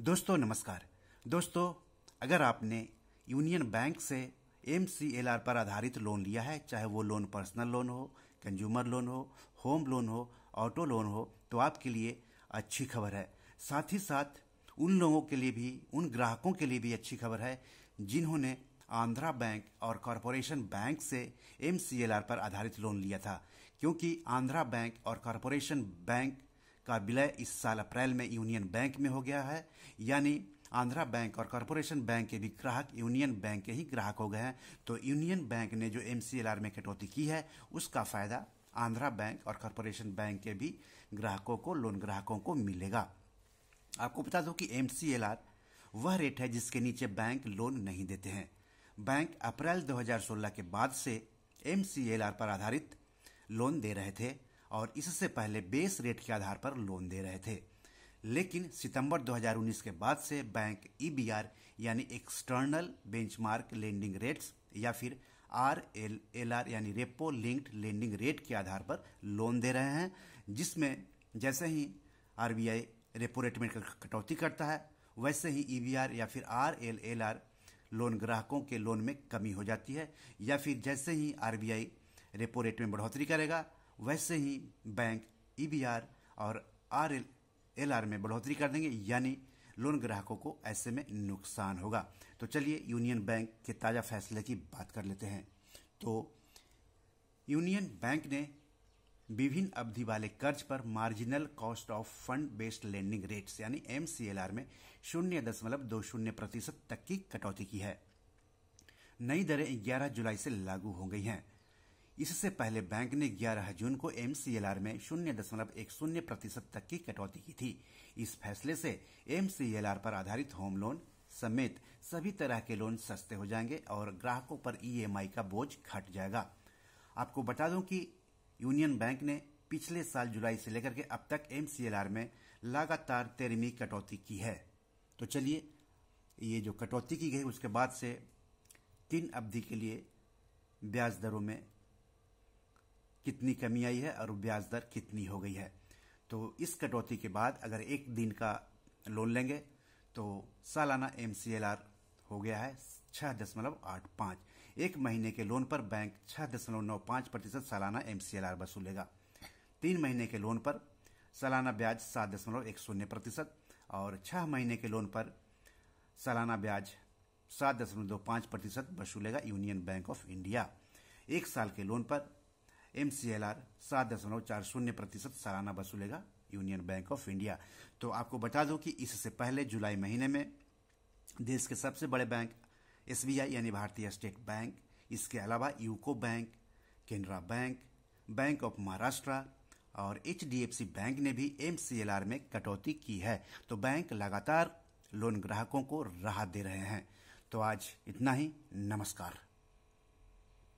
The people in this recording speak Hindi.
दोस्तों नमस्कार। दोस्तों, अगर आपने यूनियन बैंक से MCLR पर आधारित लोन लिया है, चाहे वो लोन पर्सनल लोन हो, कंज्यूमर लोन हो, होम लोन हो, ऑटो लोन हो, तो आपके लिए अच्छी खबर है। साथ ही साथ उन लोगों के लिए भी, उन ग्राहकों के लिए भी अच्छी खबर है जिन्होंने आंध्रा बैंक और कॉरपोरेशन बैंक से MCLR पर आधारित लोन लिया था, क्योंकि आंध्रा बैंक और कॉरपोरेशन बैंक का विलय इस साल अप्रैल में यूनियन बैंक में हो गया है। यानी आंध्रा बैंक और कॉरपोरेशन बैंक के भी ग्राहक यूनियन बैंक के ही ग्राहक हो गए हैं। तो यूनियन बैंक ने जो MCLR में कटौती की है, उसका फायदा आंध्रा बैंक और कॉरपोरेशन बैंक के भी ग्राहकों को, लोन ग्राहकों को मिलेगा। आपको बता दूं कि MCLR वह रेट है जिसके नीचे बैंक लोन नहीं देते हैं। बैंक अप्रैल 2016 के बाद से MCLR पर आधारित लोन दे रहे थे और इससे पहले बेस रेट के आधार पर लोन दे रहे थे। लेकिन सितंबर 2019 के बाद से बैंक EBR यानी एक्सटर्नल बेंचमार्क लेंडिंग रेट्स या फिर RLLR यानी रेपो लिंक्ड लेंडिंग रेट के आधार पर लोन दे रहे हैं, जिसमें जैसे ही RBI रेपो रेट में कटौती करता है, वैसे ही EBR या फिर RLLR लोन ग्राहकों के लोन में कमी हो जाती है, या फिर जैसे ही RBI रेपो रेट में बढ़ोतरी करेगा, वैसे ही बैंक EBR और RLLR में बढ़ोतरी कर देंगे, यानी लोन ग्राहकों को ऐसे में नुकसान होगा। तो चलिए यूनियन बैंक के ताज़ा फैसले की बात कर लेते हैं। तो यूनियन बैंक ने विभिन्न अवधि वाले कर्ज पर marginal cost of fund based lending rates यानी MCLR में 0.20% तक की कटौती की है। नई दरें 11 जुलाई से लागू हो गई हैं। इससे पहले बैंक ने 11 जून को MCLR में 0.10% तक की कटौती की थी। इस फैसले से MCLR पर आधारित होम लोन समेत सभी तरह के लोन सस्ते हो जाएंगे और ग्राहकों पर EMI का बोझ घट जाएगा। आपको बता दूं कि यूनियन बैंक ने पिछले साल जुलाई से लेकर के अब तक MCLR में लगातार 13वीं कटौती की है। तो चलिए, ये जो कटौती की गई उसके बाद से 3 अवधि के लिए ब्याज दरों में कितनी कमी आई है और ब्याज दर कितनी हो गई है। तो इस कटौती के बाद अगर एक दिन का लोन लेंगे तो सालाना MCLR हो गया है 6.85। एक महीने के लोन पर बैंक 6.95% सालाना MCLR वसूलेगा। 3 महीने के लोन पर सालाना ब्याज 7.10% और 6 महीने के लोन पर सालाना ब्याज 7.25% वसूलेगा यूनियन बैंक ऑफ इंडिया। 1 साल के लोन पर MCLR 7.40% सालाना वसूलेगा यूनियन बैंक ऑफ इंडिया। तो आपको बता दूं कि इससे पहले जुलाई महीने में देश के सबसे बड़े बैंक SBI यानी भारतीय स्टेट बैंक, इसके अलावा UCO bank, Canara bank, bank of Maharashtra और HDFC बैंक ने भी MCLR में कटौती की है। तो बैंक लगातार लोन ग्राहकों को राहत दे रहे हैं। तो आज इतना ही। नमस्कार।